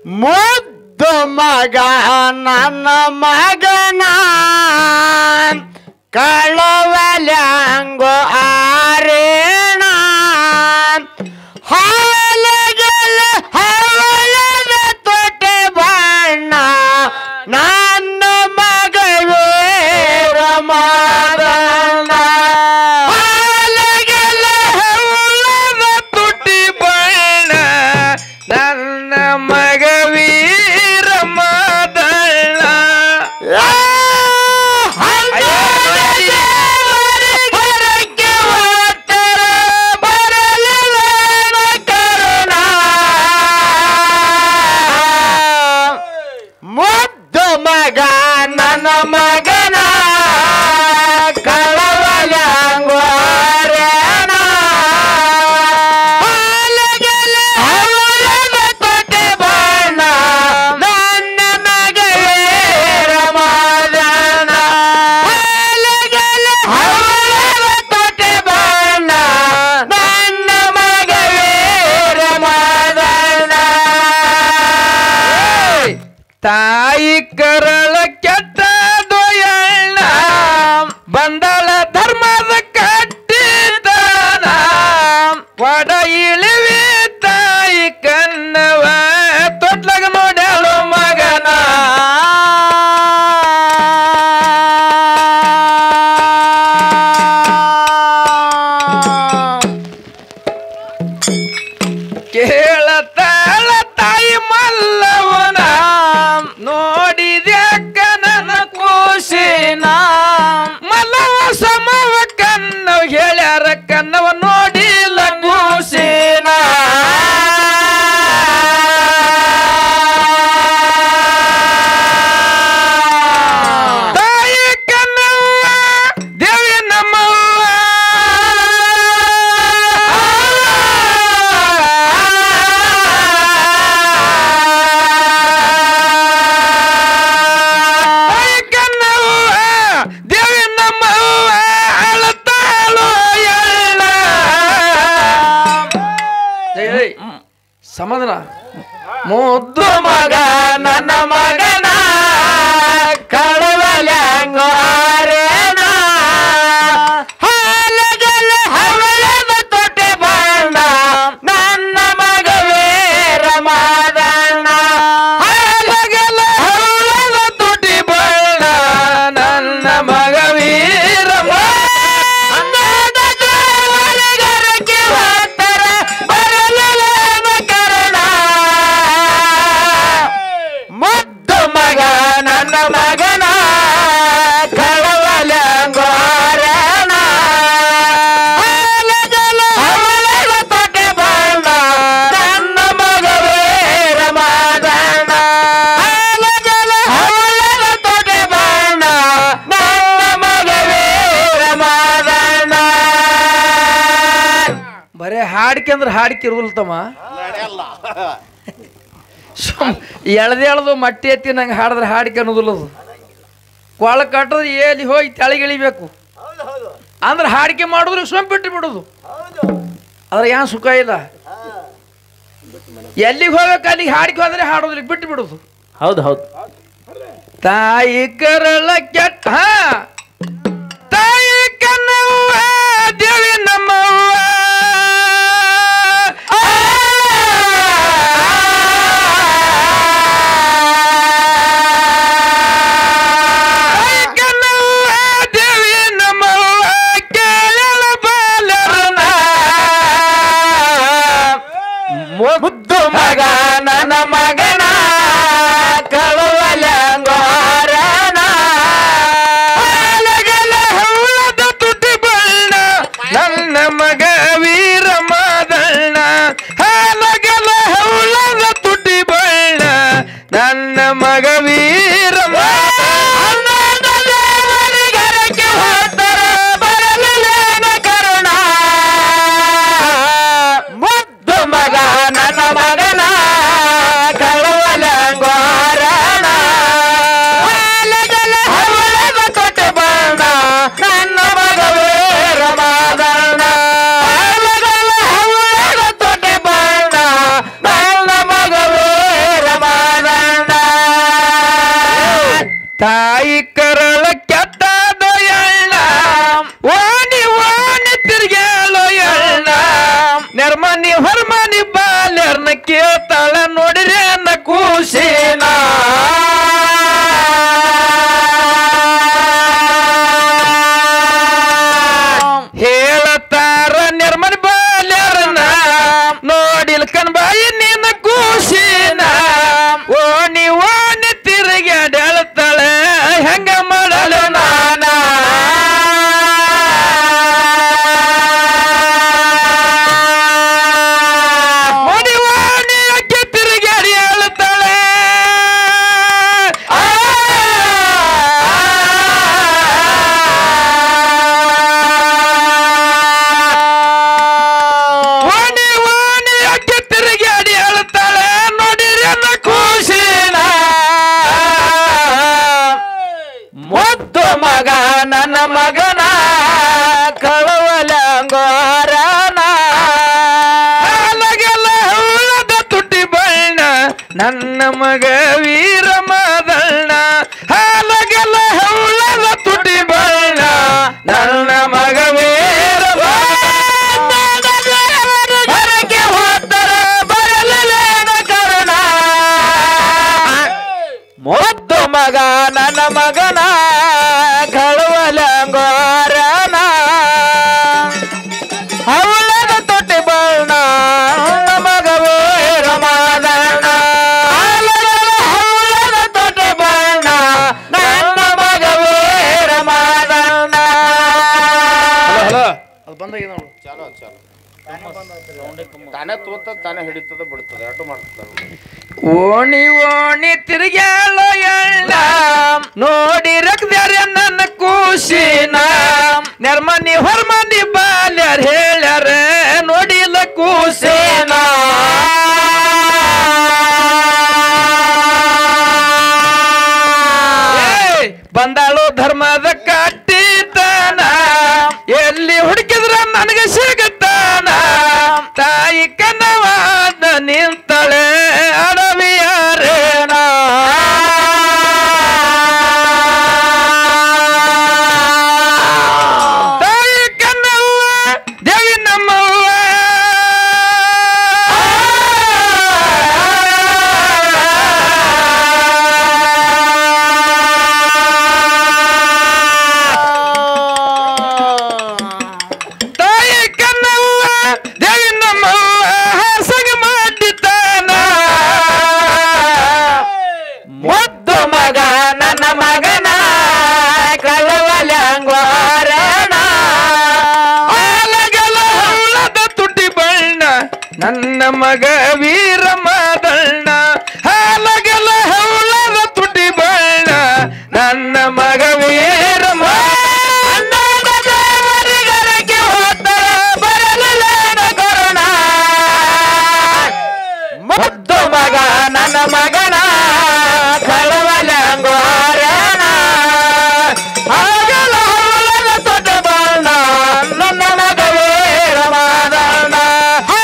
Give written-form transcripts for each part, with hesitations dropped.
ಮುದ್ದು ಮಗ ನನ್ನ ಮಗನ ಕಳವಲ್ಯಾಂಗೋ ಆರೇಣ ಹಾಲಗಲ ಹವಳದ ತೊಟ್ಟೆ ಬಣ್ಣ ನನ್ನ ಮಗವೇ ರಮಾದಣ್ಣ ಹಾಲಗಲ ಹವಳದ ತುಟಿ ಬಣ್ಣ ನನ್ನ ಮಗವೀರ ಮಾದಣ್ಣ ಮುದ್ದು ಮಗ ನನ್ನ ಮಗನ ಕಳವಲ್ಯಾಂಗೋ ಆರೇಣ ಹಾಲಗಲ ಹವಳದ ತೊಟ್ಟೆ ಬಣ್ಣ ನನ್ನ ಮಗವೇ ರಮಾದಣ್ಣ ಹಾಲಗಲ ಹವಳದ ತೊಟ್ಟೆ ಬಣ್ಣ ನನ್ನ ಮಗವೇ ರಮಾದಣ್ಣ ತಾಯಿ ಕರಳ ಕೆಟ್ಟ ದೊಯಣ್ಣ ಬಂದಳ ಧರ್ಮದ ಕಟ್ಟಿದಾನ ಒಡ ಇಳಿವಿ ತಾಯಿ ಕನ್ನವ ತೊಟ್ಲಗ ನೋಡ್ಯಾಳು ಮಗನ ಕೇಳತಾಳ ತಾಯಿ ಮಲ್ಲವನ ನೋಡಿದ್ಯಾಕ ನನ್ನ ಕೂಸಿನ ಮಲ್ಲವ ಸಮವ ಕನ್ನವ ಹೇಳ್ಯಾರ ಕನ್ನವ ನೋಡಿಲ್ಲ ಕೂಸಿನ ತಾಯಿ ಕನ್ನವ್ವ ದೇವಿ ನಮ್ಮವ್ವ ದೇವಿ ನಮ್ಮವ್ವ ಅಳತಾಳು ಎಳ್ಳ ಸಮಾಧಾನ ಮುದ್ದು ಮಗ ನನ್ನ ಮಗನ ಕಳವಲ್ಯಾಂಗೋ ಆರೇಣ ಹಾಲಗಲ ಹವಳದ ತೊಟ್ಟೆ ಬಣ್ಣ ನನ್ನ ಮಗವೇ ರಮಾದಣ್ಣ ಹಾಲಗಲ ಹವಳದ ತುಟಿ ಬಣ್ಣ ನನ್ನ ಮಗವೀರ ಒಳಗರಕ್ಕೆ ಹೋಗ್ತಾರ ಬರಲಿಲ್ಲ ಕರಣ ಮುದ್ದು ಮಗ ನನ್ನ ಮಗನ ಕಳವಲ್ಯಾಂಗೋ ಆರೇಣ ಹಾಲಗಲ ಹವಳದ ತೊಟ್ಟೆ ಬಣ್ಣ ನನ್ನ ಮಗವೇ ರಮಾದಣ್ಣ ಹಾಲಗಲ ಹವಳದ ತೊಟ್ಟೆ ಬಣ್ಣ ನನ್ನ ಮಗವೇ ರಮಾದಣ್ಣ ಬರೇ ಹಾಡಿಕೆ ಅಂದ್ರೆ ಹಾಡಿಕೆ ಇರುದಿಲ್ಲ ತಮ್ಮ ಎಳ್ದು ಮಟ್ಟಿ ಎತ್ತಿ ನಂಗೆ ಹಾಡಿದ್ರೆ ಹಾಡಿಕೆ ಅನ್ನೋದಿಲ್ಲ ಅದು ಕೊಳ ಕಟ್ಟದ್ರೆ ಏಲಿ ಹೋಗಿ ತೆಳಗಿಳಿಬೇಕು ಅಂದ್ರೆ ಹಾಡಿಕೆ ಮಾಡಿದ್ರೆ ಬಿಟ್ಟು ಬಿಡೋದು ಅದ್ರ ಏನು ಸುಖ ಇಲ್ಲ ಎಲ್ಲಿಗೆ ಹೋಗ್ಬೇಕು ಅಲ್ಲಿಗೆ ಹಾಡಿಕೆ ಹೋದ್ರೆ ಹಾಡೋದ್ರಿಗೆ ಬಿಟ್ಟು ಬಿಡೋದು ಹೌದು ಹೌದು ತಾಯಿ ಕರಳ ಕೆಟ್ಟ ತಾಯಿ ಕನ್ನವ್ವ ದೇವಿ ನಮ್ಮವ್ವ ತಾಯಿ ಕನ್ನವ್ವ ದೇವಿ ನಮ್ಮವ್ವ ಕೇಳಲ ಬಾಲರನ ಮುದ್ದು ಮಗ ನನ್ನ ಮಗನ ಕಳವಲ್ಯಾಂಗೋ ಆರೇಣ ಹಾಲಗಲ ಹವಳದ ತುಟಿ ಬಣ್ಣ ನನ್ನ ಮಗ ವೀರ ಮಾದಣ್ಣ ಹಾಲಗಲ ಹವಳದ ತುಟಿ ಬಣ್ಣ ನನ್ನ ಮಗ ವೀರ ಒಳಗರಕ್ಕೆ ಹೋಗ್ತಾರ ಬರಲಿಲ್ಲ ಕರುಣ ಮುದ್ದು ಮಗ ನನ್ನ ಮಗನ ಕಳವಲ್ಯಾಂಗೋ ಆರೇಣ ಹಾಲಗಲ ಹವಳದ ತೊಟ್ಟೆ ಬಣ್ಣ ನನ್ನ ಮಗವೇ ರಮಾದಣ್ಣ ಹಾಲಗಲ ಹವಳದ ತೊಟ್ಟೆ ಬಣ್ಣ ನನ್ನ ಮಗವೇ ರಮಾದಣ್ಣ ತಾಯಿ ಕರಳ ಕೆಟ್ಟದೋ ಎಳ್ಳ ಓಣಿ ಓಣಿ ತಿರ್ಗ್ಯಾಳೋ ಎಳ್ಳ ನೆರ್ಮನಿ ಹೊರಮನಿ ಬಾಲ್ಯರ್ನ ಕೇಳ್ತಾಳ ನೋಡಿರಿ ಅನ್ನ ಕೂಸಿನ ಹೇಳತಾರ ನಿರ್ಮನಿ ಬಾಲ್ಯರ್ನ ನೋಡಿಲ್ ಕಣ್ಬಾಯಿ ನಿನ್ನ ಕೂಸಿನ ಓಣಿ ಓಣಿ ತಿರುಗಾಡ್ಯಾಳ್ತಾಳೆ ಹೆಂಗ ಮಾಡಲು ನಾನ ಓಣಿ ಓಣಿ ಅಕ್ಕಿ ತಿರುಗಾಡಿ ಹೇಳ್ತಾಳೆ ಓಣಿ ಓಣಿ ಅಕ್ಕಿ ತಿರುಗಾಡಿ ಹೇಳ್ತಾಳೆ ನೋಡಿರಿ ಅನ್ನ ಖುಷಿನ ಮುದ್ದು ಮಗ ನನ್ನ ಮಗನ ಕಳವಲಂಗೋರನ ಅಲಗಲ ಹುಳದ ತುಟಿ ಬಣ್ಣ ನನ್ನ ಮಗ ವೀರ ಮದಣ್ಣ ಅಲಗಲ ಹುಳದ ತುಟಿ ಬಣ್ಣ ನನ್ನ ಮಗ ವೀರ ಹೊರಗೆ ಹೋದರ ಬರಲಿಲ್ಲ ಕರುಣ ಮುದ್ದು ಮಗ ನನ್ನ ಮಗನ ಕಳುವಲಂಗೋರನ ಅವಳದ ತೊಟ್ಟಿ ಬಣ್ಣ ನನ್ನ ಮಗ ವೀರ ಮದಣ್ಣ ಅವಳದ ತೊಟ್ಟಿ ಬಣ್ಣ ನನ್ನ ಮಗ ವೀರ ಮದಣ್ಣ ಅದು ಬಂದಾಗಿದೆ ನೋಡು ಚಾಲು ಚಾಲು ತಾನೇ ತೋತ ತಾನೇ ಹಿಡಿತದ ಬಿಡ್ತದೆ ಆಟೋ ಮಾಡ್ತಾರೆ ಓಣಿ ಓಣಿ ತಿರುಗ್ಯಾಳೋ ಎಳ್ಳ ನೋಡಿ ರಕ್ದ್ಯಾರ ನನ್ನ ಕೂಸಿನ ನೆರ್ಮನಿ ಹೊರಮನಿ ಬಾಲ್ಯಾರ ಹೇಳ್ಯಾರ ನೋಡಿಲ್ಲ ಕೂಸಿನ ಬಂದಾಳು ಧರ್ಮದ ಕಟ್ಟಿತಾನ ಎಲ್ಲಿ ಹುಡುಕಿದ್ರ ನನಗೆ ಸಿಗುತ್ತಾನ ತಾಯಿ ಕನ್ನವಾದ ನಿಂತಳೆ ಅಡವಿಯಾರೇನ ತಾಯಿ ಕನ್ನವ್ವ ದೇವಿ ನಮ್ಮವ್ವ ತಾಯಿ ಕನ್ನವ್ವ ದೇವಿ ನಮ್ಮವ್ವ ಹಾಸಗ ಮಾಡಿತಾನ ಮುದ್ದು ಮಗ ನನ್ನ ಮಗನ ಕಳವಲಂಗೋರಣ ಅಲಗಲ ಹುಳದ ತುಟಿ ಬಣ್ಣ ನನ್ನ ಮಗ ವೀರ ಮದಣ್ಣ ಅಲಗಲ ಹುಳದ ತುಟಿ ಬಣ್ಣ ನನ್ನ ಮಗ ವೀರ ದೇವರಿಗರಕ್ಕೆ ಹೋದರ ಬರಲಿಲ್ಲ ಕರುಣ ಮುದ್ದು ಮಗ ನನ್ನ ಮಗನ ಕಳವಲಂಗೋರಣ ಅಲಗಲ ಹುಳದ ತುಟಿ ಬಣ್ಣ ನನ್ನ ಮಗ ವೀರ ಮದಣ್ಣ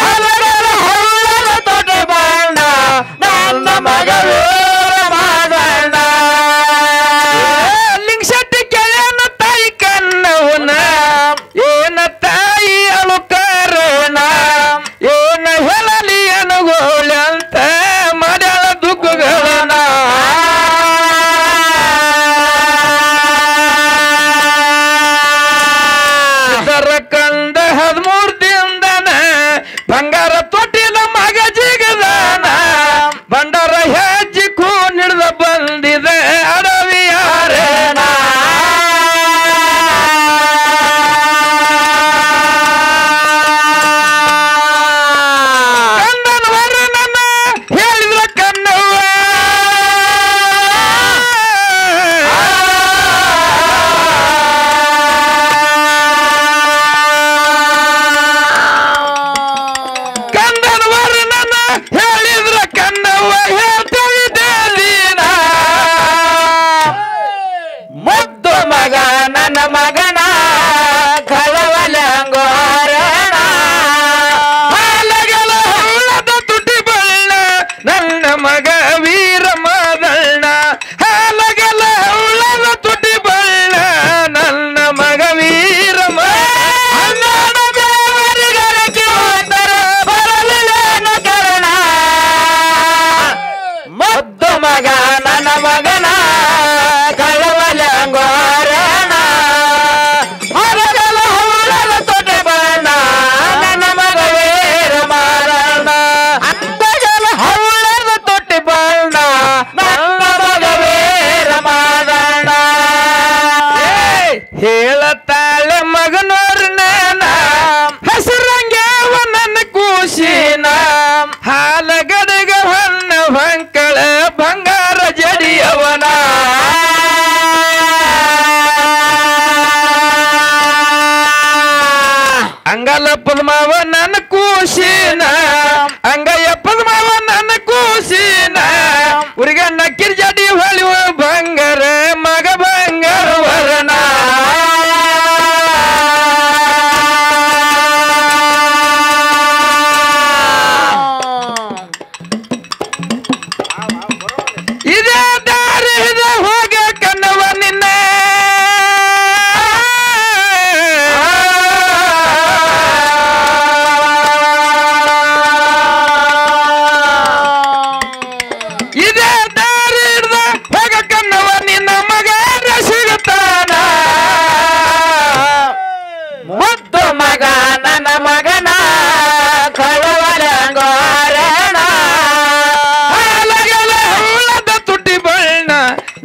ಅಲಗಲ ಹುಳದ ತುಟಿ ಬಣ್ಣ ನನ್ನ ಮಗ ವೀರ ಮದಣ್ಣ ಲಿಂಗಶೆಟ್ಟಿ ಕೆಳನ ತಾಯಿ ಕನ್ನವನ ಏನ ತಾಯಿ ಅಳುಕಾರಣ ಏನ ಹೇಳಲಿ ಅನುಗೋಳಂತ ಮಾಡ್ಯಾಳ ದುಃಖಗಳನ ಇದರ ಕಂದ 13 ದಿನದನ ಬಂಗಾರ ತೊಟ್ಟಿಲ ಮಗ ಜಿಗದಾನ ಬಂಡಾರ ಹೆಜ್ಜಿ ಕೂನ್ ಹಿಡ್ದ ಬಂದಿದೆ ಅಡವಿಯಾರೇನ ಕಂದನ ವರ್ಣನ ಹೇಳಿದ್ರ ಕನ್ನವ್ವ ಕಂದನ ವರ್ಣನ ಹೇಳಿದ್ರ ಕನ್ನವ್ವ ಹೇಳ್ತಿದ್ದೀನ ಮುದ್ದು ಮಗ ನನ್ನ ಮಗನ ಕಳವಲಂಗೋರಣ ಅಲಗಲ ಹುಳದ ತುಟಿ ಬಣ್ಣ ನನ್ನ ಮಗ ವೀರ ಮದಣ್ಣ ಅಲಗಲ ಹುಳ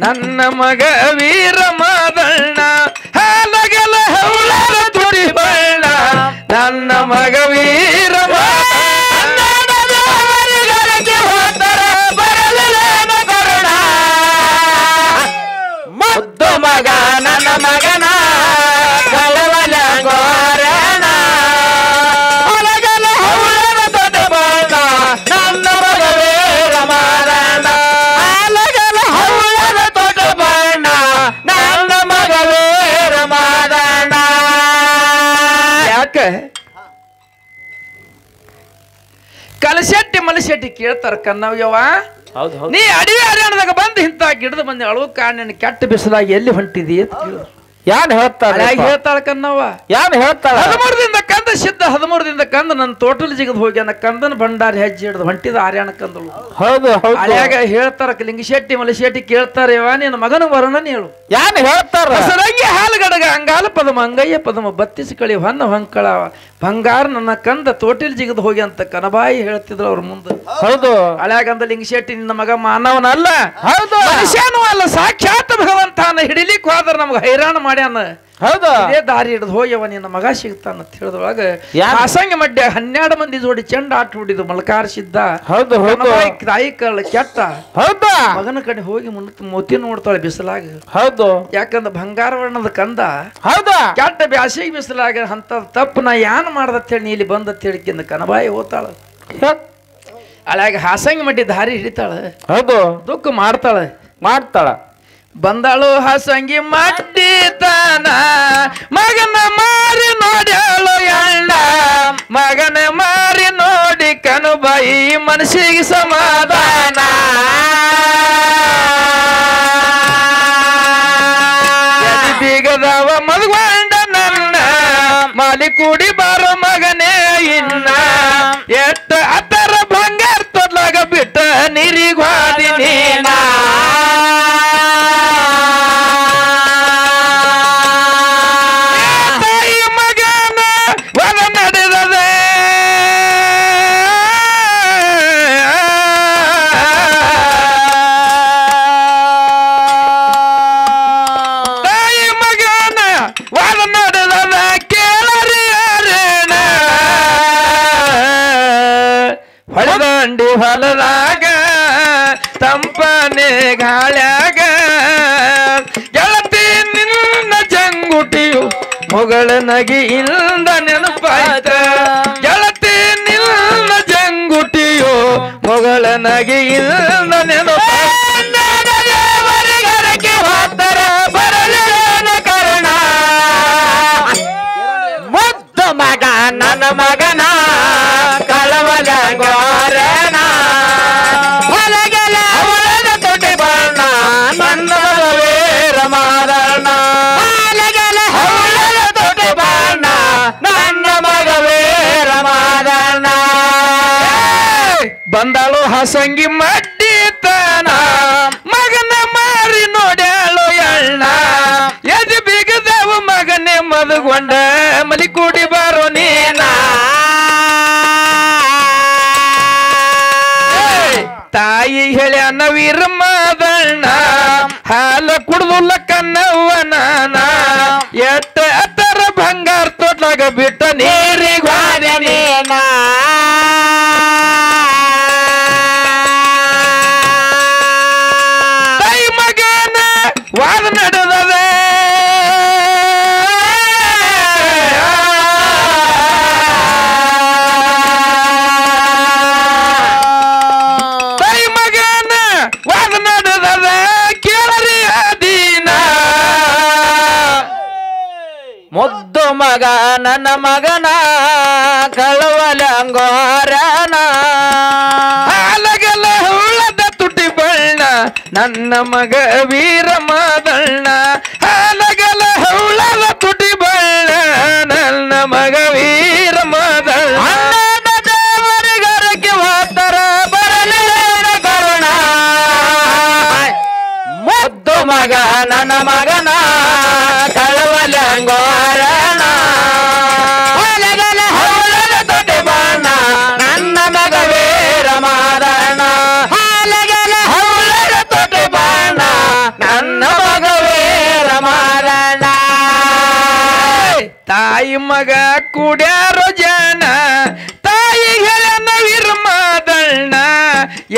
ನನ್ನ ಮಗ ವೀರ ಮಾದಣ್ಣ ಹಾಲಗಲ ಹೌಳರ ತುಡಿ ಬಣ್ಣ ನನ್ನ ಮಗ ವೀರ ಮುದ್ದು ಮಗ ನನ್ನ ಮಗನ ಕಳವಲ ಗೋರಣ ಹೊಲಗಲ ಹೌಳರ ದೊಡ್ಡ ಬಣ್ಣ ನನ್ನ ಮಗ ವೀರ ಮಾದಣ್ಣ ಹೊಲಗಲ ಹೌಳರ ದೊಡ್ಡ ಬಣ್ಣ ನನ್ನ ಮಗ ವೀರ ಮಾದಣ್ಣ. ಯಾಕೆ ಕಲಶೆಟ್ಟಿ ಮಲಶೆಟ್ಟಿ ಕೇಳ್ತಾರ ಕನ್ನವ್ಯವ ಹೌದು ಹೌದು ನೀ ಅಡವಿ ಹರಿಯಾಣದಾಗ ಬಂದು ಇಂತ ಗಿಡದ ಬಂದು ಅಳು ಕಾಣಿನ ಕೆಟ್ಟ ಬಿಸಿಲಾಗಿ ಎಲ್ಲಿ ಹೊಂಟಿದಿ ಅಂತ ಕೇಳಿದ್ರು. ಯಾನ್ ಹೇಳ್ತಾಳೆ ಹೇಳ್ತಾಳ ಕನ್ನವ್ವ ಯಾನ್ ಹೇಳ್ತಾಳ 13 ದಿನದ ಕಂದ ಸಿದ್ಧ 13 ದಿನದ ಕಂದ ನನ್ನ ತೋಟಲ್ ಜಿಗದ್ ಹೋಗಿ ಅನ್ನ ಕಂದನ ಭಂಡಾರಿ ಹೆಜ್ಜೆ ಹಿಡಿದು ಹೊಂಟಿದ ಹರಿಯಾಣ ಕಂದಳು. ಹೌದು ಹೌದು ಹಳ್ಯಾಗ ಹೇಳ್ತಾರ ಲಿಂಗಶೆಟ್ಟಿ ಮಲಶೆಟ್ಟಿ ಕೇಳ್ತಾರೇವ ನಿನ್ನ ಮಗನ ವರ್ಣನೆ ಹೇಳು. ಯಾನ್ ಹೇಳ್ತಾರ ಹೊಸರಂಗಿ ಹಾಲುಗಡಗ ಅಂಗಾಲ ಪದಮ ಅಂಗಯ್ಯ ಪದಮ ಬತ್ತಿಸಿ ಕಳಿ ಹೊನ್ನ ಹೊಂಕಳ ಬಂಗಾರ ನನ್ನ ಕಂದ ತೋಟಿಲ್ ಜಿಗದ್ ಹೋಗಿ ಅಂತ ಕನಬಾಯಿ ಹೇಳ್ತಿದ್ರು ಅವ್ರ ಮುಂದೆ. ಹೌದು ಹಳ್ಯಾಗಂದ ಲಿಂಗಶೆಟ್ಟಿ ನಿನ್ನ ಮಗ ಮಾನವನಲ್ಲ ಹೌದು ಮನುಷ್ಯನೂ ಅಲ್ಲ ಸಾಕ್ಷಾತ್ ಭಗವಂತನ ಹಿಡಿಲಿಕ್ಕೆ ಹೋದ್ರ ನಮ್ಗೆ ಹೈರಾಣ ಮಾಡ್ಯಾನ. ಹೌದು ಇದೇ ದಾರಿ ಹಿಡಿದು ಹೋಯವ ನಿನ್ನ ಮಗ ಸಿಗ್ತಾನ ಅಂತ ಹೇಳಿದೊಳಗ ಯಾರು? ಆಸಂಗ ಮಡ್ಯ 12 ಮಂದಿ ಜೋಡಿ ಚೆಂಡ ಆಟ ಹೊಡಿದು ಮಲ್ಕಾರ ಸಿದ್ದ ಹೌದು ಹೌದು ತಾಯಿ ಕಳ್ಳ ಕೆಟ್ಟ ಹೌದಾ ಮಗನ ಕಡೆ ಹೋಗಿ ಮೋತಿ ನೋಡ್ತಾಳೆ ಬಿಸಿಲಾಗ. ಹೌದು ಯಾಕಂದ್ರ ಬಂಗಾರ ವರ್ಣದ ಕಂದ ಹೌದಾ ಕೆಟ್ಟ ಬ್ಯಾಸಿಗೆ ಬಿಸಿಲಾಗ ಅಂತ ತಪ್ಪು ನಾ ಯಾನ್ ಮಾಡ್ದತ್ ಹೇಳಿ ನೀ ಇಲ್ಲಿ ಬಂದತ್ ಹೇಳಿಕಿಂದ ಕನಬಾಯಿ ಹೋತಾಳ. ಹಳ್ಯಾಗ ಹಾಸಂಗಿ ಮಡ್ಡಿ ದಾರಿ ಹಿಡಿತಾಳ ಹೌದು ದುಃಖ ಮಾಡ್ತಾಳೆ ಮಾಡ್ತಾಳ ಬಂದಳು ಹಾಸಂಗಿ ಮಡ್ಡಿತನ ಮಗನ ಮಾರಿ ನೋಡ್ಯಾಳು ಎಣ್ಣ ಮಗನ ಮಾರಿ ನೋಡಿ ಕನುಬಾಯಿ ಮನಸ್ಸಿಗೆ ಸಮಾಧಾನ ಬೀಗದವ ಮದುಗೊಂಡ ನನ್ನ ಮಾಲಿ ಕೂಡಿ ಬಾರೋ ಮಗನೇ ಇನ್ನ ಎಟ್ಟ ಅದರ ಬಂಗಾರ ತೊಡ್ಲಾಗ ಬಿಟ್ಟ ನೀರಿಗ್ವಾದಿ ನೀನ ತಾಯಿ ಮಗನ ಒಳ ನಡೆದದೆ ತಾಯಿ ಮಗನ ಒಳ ನಡೆದದ ಕೇಳರಿ ಯಾರೇನ ಹೊಳೆದಂಡಿ ಹೊಲದಾಗ ತಂಪನೆ ಗಾಳ್ಯಾಗ ಗೆಳತಿ ನಿನ್ನ ಜಂಗುಟಿಯು ಮೊಗಳ ನಗಿಯಿಂದ ನೆನಪಾಯ್ತ ಗೆಳತಿ ನಿನ್ನ ಜಂಗುಟಿಯು ಮೊಗಳ ನಗಿಯಿಂದ ನೆನಪಾಯ್ತವರಿಗರಕ್ಕೆ ಹೋತರ ಬರಲೇನ ಕರುಣ ಮುದ್ದು ಮಗ ನನ್ನ ಮಗನ ಕಳವಲ ಗೋರಣ ಹೊಲಗೆಲ ಹೊಲದ ತೊಡೆ ಬಣ್ಣ ನನ್ನ ಮಗ ವೀರ ಮಾದಣ್ಣ ಹೊಲಗೆಲ ಹೊಲದ ತೊಡೆ ಬಣ್ಣ ನನ್ನ ಮಗ ವೀರ ಮಾದಣ್ಣ ಬಂದಾಳು ಹಾಸಂಗಿ ಮಡ್ಡಿತನ ಮಗನ ಮಾರಿ ನೋಡ್ಯಾಳು ಎಳ್ಳ ಎದು ಬಿಗದವು ಮಗನೇ ಮದುಗೊಂಡ ಮಲಿ ಕೂಡಿ ಬಾರೋ ನೀನ ತಾಯಿ ಹೇಳ್ಯಾನ ವೀರ ಮಾದಣ್ಣ ಹಾಲ ಕುಡ್ದುಲ್ಲ ಕನ್ನವ್ವನ ಎಟ್ಟ ಅತ್ತರ ಬಂಗಾರ ತೊಟ್ಲಾಗ ಬಿಟ್ಟ ನೀರಿಗೆ ಹೋದೆ ನೀನ ತಾಯಿ ಮಗನ ವಾದ ನಡೆದದೆ ತಾಯಿ ಮಗನ ವಾದ ನಡೆದದೆ ಕೇಳರಿ ಅಧೀನ ಮುದ್ದು ಮಗ ನನ್ನ ಮಗನ ಕಳವಲಂಗೋರನ ಹಾಲಗಲ ಹುಳದ ತುಟಿ ಬಣ್ಣ ನನ್ನ ಮಗ ವೀರ ಮಾದಣ್ಣ ಹಾಲಗಲ ಹುಳದ ತುಟಿ ಬಣ್ಣ ನನ್ನ ಮಗ ವೀರ ಮಾದಣ್ಣ ದೇವರಿಗರಕ್ಕೆ ಹೋತರ ಬರಲೇನ ಕರುಣ ಮುದ್ದು ಮಗ ನನ್ನ ಮಗನ ಕಳವಲಂಗೋರನ ಹೊಲಗಲ ಹೊಲದ ತೊಡೆ ಬಣ್ಣ ನನ್ನ ಮಗ ವೀರ ಮಾದಣ್ಣ ಹೊಲಗಲ ಹೊಲದ ತೊಡೆ ಬಣ್ಣ ತಾಯಿ ಮಗ ಕೂಡ್ಯಾರೋ ಜನ ತಾಯಿ ಹೇಳನ ವಿರ್ಮದಣ್ಣ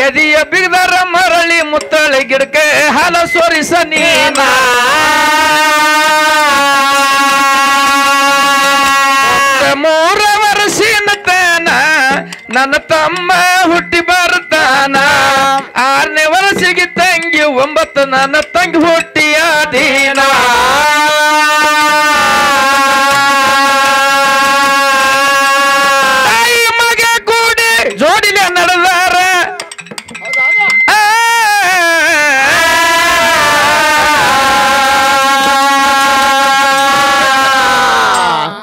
ಎದಿಯ ಬಿಗದರ ಮರಳಿ ಮುತ್ತಳಿ ಗಿಡಕ್ಕೆ ಹಾಲ ಸೋರಿಸ ನೀನ ಮೂರ ವರ್ಷಿನ ತನ ನನ್ನ ತಮ್ಮ ಹುಟ್ಟಿ ಬರ್ತಾನ 6ನೇ ವರ್ಷಿಗೆ ತಂಗಿ 9 ನನ್ನ ತಂಗಿ ಹುಟ್ಟಿಯ ದಿನ ತಾಯಿ ಮಗ ಕೂಡಿ ಜೋಡಿಲೆ ನಡೆದಾರ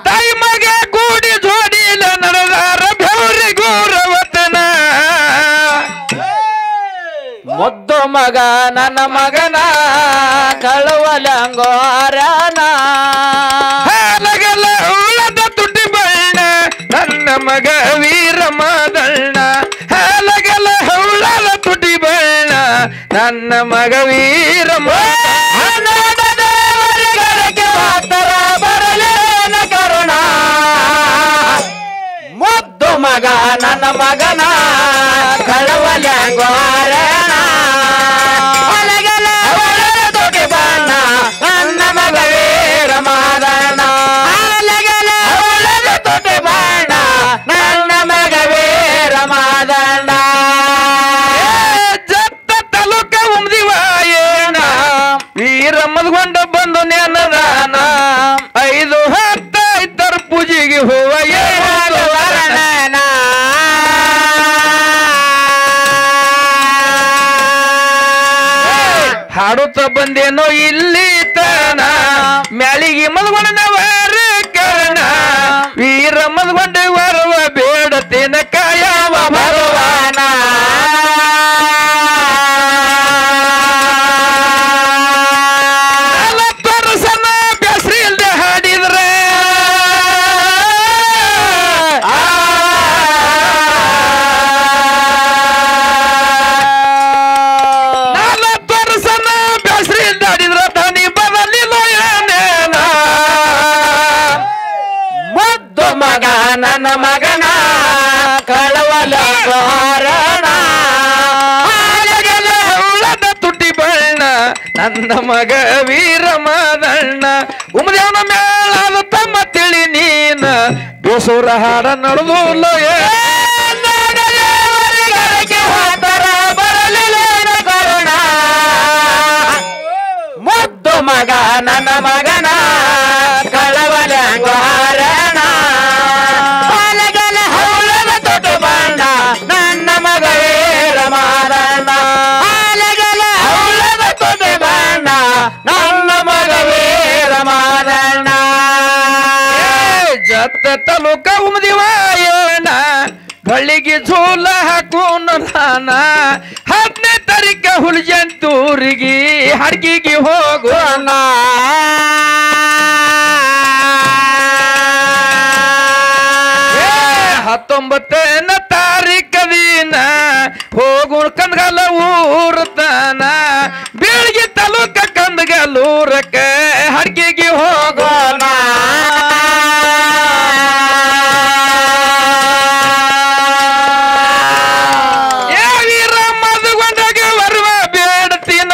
ತಾಯಿ ಮಗ ಕೂಡಿ ಜೋಡಿಲೆ ನಡೆದಾರ ಬೆವರಿ ಗೌರವತನ ಮುದ್ದು ಮಗ ನನ್ನ ಮಗನ ಕಳುವಲಂಗೋರನ ಹಾಲಗಲ ಉಳದ ತುಟಿ ಬಣ್ಣ ನನ್ನ ಮಗ ವೀರ ಮಾದಣ್ಣ ಹಾಲಗಲ ಉಳದ ತುಟಿ ಬಣ್ಣ ನನ್ನ ಮಗ ವೀರ ಬರಲೇನ ಕರುಣ ಮುದ್ದು ಮಗ ನನ್ನ ಮಗನ ಕಳುವಲಂಗೋರನ ನನ್ನ ಮಗ ವೀರ ಮಾದಣ್ಣ ನನ್ನ ಮಗ ವೀರ ಮಾದಣ್ಣ ಜತ್ತ ತಾಲೂಕ ಉಮ್ದಿವಾಯೇನ ವೀರ ಮದ್ಕೊಂಡ ಬಂದು ನೆನದಾನ 5-10 ಇತರ ಪೂಜೆಗೆ ಹೂವ ವರ್ಣನ ಹಾಡುತ್ತ ಬಂದೇನೋ ಇಲ್ಲಿ ತನ ಮ್ಯಾಲಿಗೆ ಮಲ್ಗೊಂಡವರ ಕರ್ಣ ವೀರ ಮಲ್ಕೊಂಡ ವರವ ಬೇಡತೇನ ಕಾಯವ ಭಗವಾನ ಪರಸನ ಬ್ಯಾಸ್ರಿ ಇಲ್ದೆ ಹಾಡಿದ್ರೆ ಮಗ ನನ್ನ ಮಗನ ಕಳವಲಂಗೋರನ ಉಳದ ತುಟಿ ಬಣ್ಣ ನನ್ನ ಮಗ ವೀರ ಮಾದಣ್ಣ ಉಮದೇವನ ಮೇಳದ ತಮ್ಮ ತಿಳಿ ನೀನ ಬೇಸೂರ ಹಾಡ ನಡೆದು ಬರಲಿಲ್ಲ ಕರುಣ ಮುದ್ದು ಮಗ ನನ್ನ ಮಗನ ಕಳವಲಂಗೋರನ ನನ್ನ ಮಗ ವೀರ ಮಾದಣ್ಣ ನನ್ನ ಮಗ ವೀರ ಮಾದಣ್ಣ ಜತ್ತ ತಾಲೂಕ ಉಮದಿವಾಯಣ ಬಳ್ಳಿಗೆ ಝೂಲ ಹಾಕೋಣ ನಾನ 10ನೇ ತಾರೀಕ ಹುಲಿಜಂತೂರಿಗೆ ಹಡ್ಗಿಗೆ ಹೋಗೋಣ 19ನೇ ತಾರೀಕ ದಿನ ಹೋಗೋಣ ಕಂದಗಲ ಊರತನ ಬೆಳಗ್ಗೆ ತಾಲೂಕ ಕಂದಗಲೂರಕ್ಕ ಹಡ್ಗಿಗೆ ಹೋಗೋಣ ವೀರ ಮದುಗೊಂಡಾಗ ಬರುವ ಬೇಡತಿನ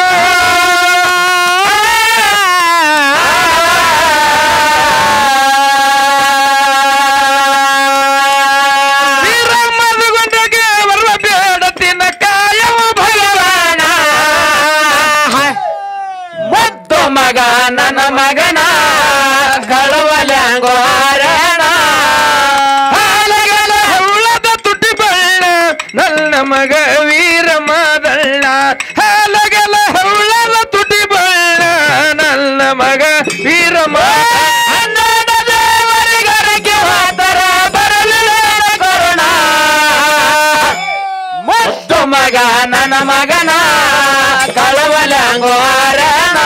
ಮಗ ನನ್ನ ಮಗನ ಕಳವಲಂಗೋರನ ಉಳದ ತುಟಿ ಬಣ್ಣ ನನ್ನ ಮಗ ವೀರ ಮಾದಣ್ಣ ಹಾಲಗಲ ಉಳದ ತುಟಿ ಬಣ್ಣ ನನ್ನ ಮಗ ವೀರ ದೇವರಿಗರಿಗೆ ಹೋತರ ಬರಲಿಲ್ಲ ಕರುಣ ಮುದ್ದು ಮಗ ನನ್ನ ಮಗನ ಕಳವಲಂಗೋರನ